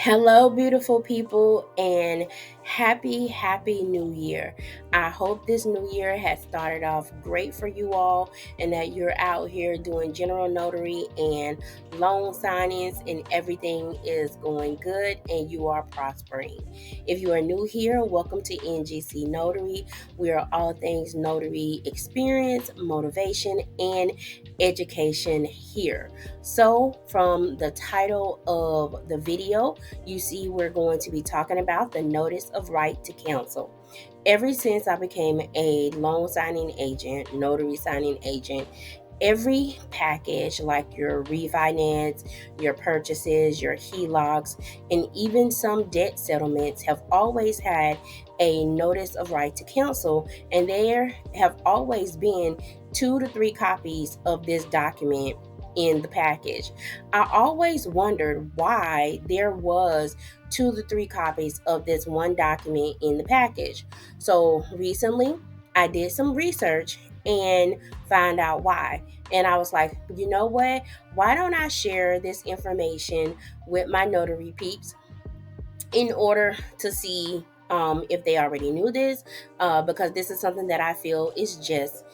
Hello, beautiful people, and happy new year. I hope this new year has started off great for you all and that you're out here doing general notary and loan signings and everything is going good and you are prospering. If you are new here, welcome to NGC Notary. We are all things notary experience, motivation, and education here. So, from the title of the video, you see we're going to be talking about the notice of right to counsel. Ever since I became a loan signing agent, notary signing agent, every package like your refinance, your purchases, your HELOCs, and even some debt settlements have always had a notice of right to counsel, and there have always been 2 to 3 copies of this document in the package. I always wondered why there was 2 to 3 copies of this one document in the package. So recently I did some research and find out why. And I was like, you know what? Why don't I share this information with my notary peeps in order to see if they already knew this? Because this is something that I feel is just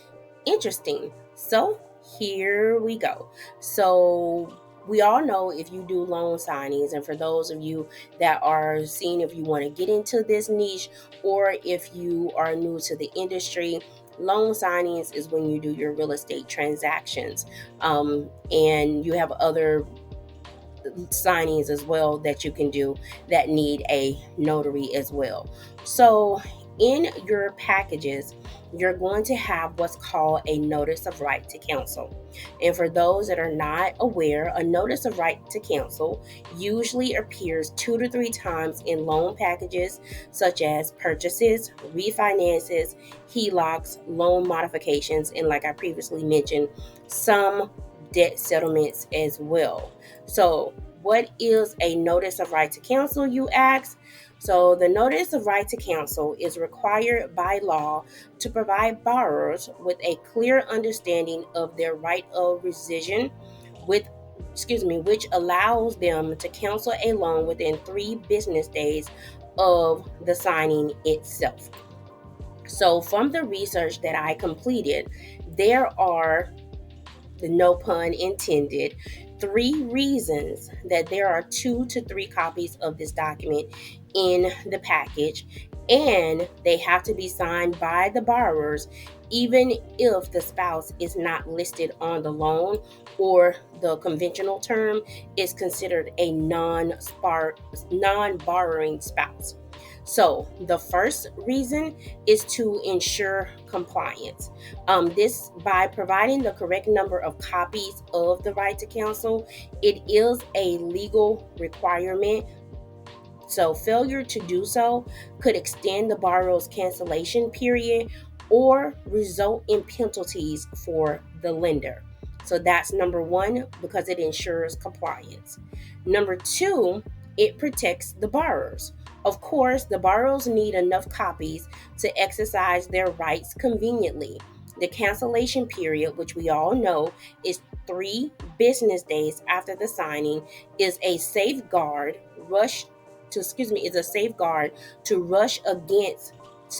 interesting. So here we go. So we all know if you do loan signings, and for those of you that are seeing if you want to get into this niche or if you are new to the industry, loan signings is when you do your real estate transactions, and you have other signings as well that you can do that need a notary as well. So, in your packages, you're going to have what's called a notice of right to counsel. And for those that are not aware, a notice of right to counsel usually appears 2 to 3 times in loan packages such as purchases, refinances, HELOCs, loan modifications, and like I previously mentioned, some debt settlements as well. So, what is a notice of right to counsel, you ask? So, the notice of right to counsel is required by law to provide borrowers with a clear understanding of their right of rescission, with which allows them to cancel a loan within 3 business days of the signing itself. So, from the research that I completed, there are, no pun intended, 3 reasons that there are 2 to 3 copies of this document in the package, and they have to be signed by the borrowers, even if the spouse is not listed on the loan or the conventional term is considered a non-borrowing spouse. So, the first reason is to ensure compliance. This by providing the correct number of copies of the right to counsel, it is a legal requirement. So, failure to do so could extend the borrower's cancellation period or result in penalties for the lender. So, that's number one because it ensures compliance. Number two, it protects the borrowers. Of course, the borrowers need enough copies to exercise their rights conveniently. The cancellation period, which we all know is 3 business days after the signing, is a safeguard rush is a safeguard to rush against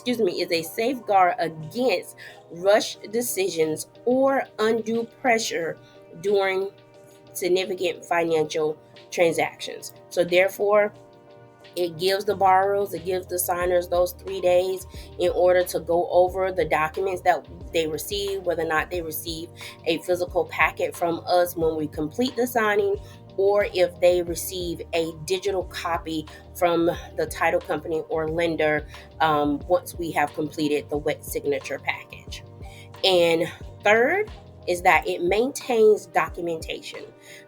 is a safeguard against rush decisions or undue pressure during significant financial transactions. So therefore, it gives the borrowers, it gives the signers those 3 days in order to go over the documents that they receive, whether or not they receive a physical packet from us when we complete the signing, or if they receive a digital copy from the title company or lender once we have completed the wet signature package. And third is that it maintains documentation.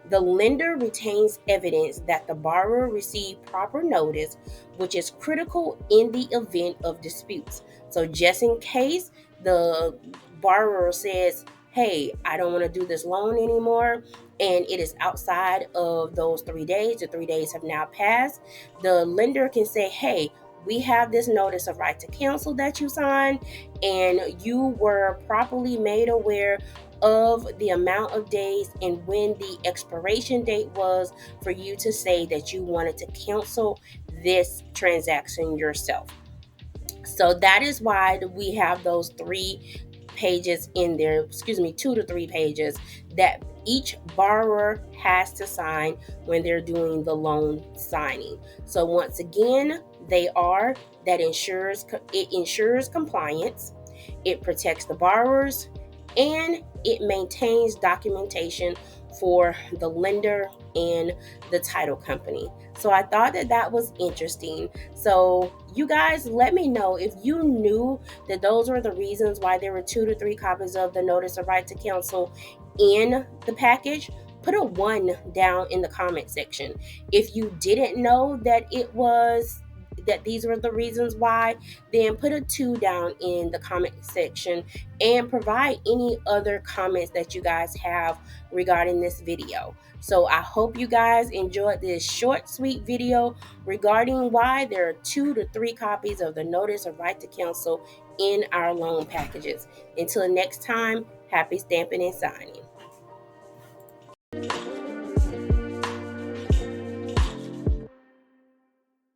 The lender retains evidence that the borrower received proper notice, which is critical in the event of disputes. So, just in case the borrower says, hey, I don't want to do this loan anymore, and it is outside of those 3 days, the 3 days have now passed, the lender can say, hey, we have this notice of right to counsel that you signed, and you were properly made aware of the amount of days and when the expiration date was for you to say that you wanted to cancel this transaction yourself. So that is why we have those 3 pages in there, 2 to 3 pages that each borrower has to sign when they're doing the loan signing. So once again, they are that ensures compliance, it protects the borrowers, and it maintains documentation for the lender and the title company. So I thought that that was interesting. So you guys, let me know if you knew that those were the reasons why there were 2 to 3 copies of the notice of right to cancel in the package. Put a 1 down in the comment section. If you didn't know that these were the reasons why, then put a 2 down in the comment section and provide any other comments that you guys have regarding this video. So I hope you guys enjoyed this short, sweet video regarding why there are 2 to 3 copies of the notice of right to cancel in our loan packages. Until next time, happy stamping and signing.